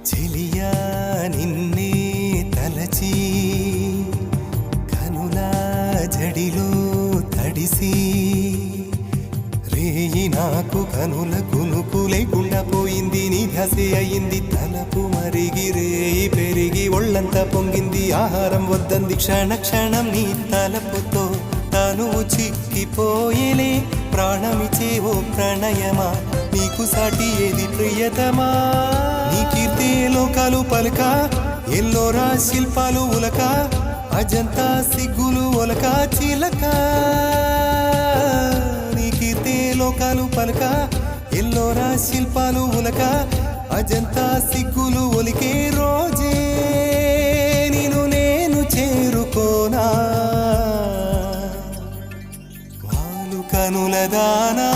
చెలియా నిన్నే తలచి కనుల జడిలో తడిసి రేయి నాకు కనుల కునుకు లేకుండా పోయింది నీ ధ్యాసే అయింది తలపు మరిగి రేయి పెరిగి ఒళ్ళంతా పొంగింది ఆహారం వద్దంది క్షణ క్షణం నీ తలపుతో తనువు చిక్కిపోయేలే ప్రాణమిచే ఓ ప్రణయమా నీకు సాటి ఏది ప్రియతమా నీ కీర్తే లోకాలు పలక ఎల్లోరా శిల్పాలు ఉలక అజంతా సిగ్గులు ఒలక చిలక నీ కీర్తే లోకాలు పలక ఎల్లోరా శిల్పాలు ఉలక అజంతా సిగ్గులు ఒలికే రోజే నిన్ను నేను చేరుకోనా వాలు కనుల దానా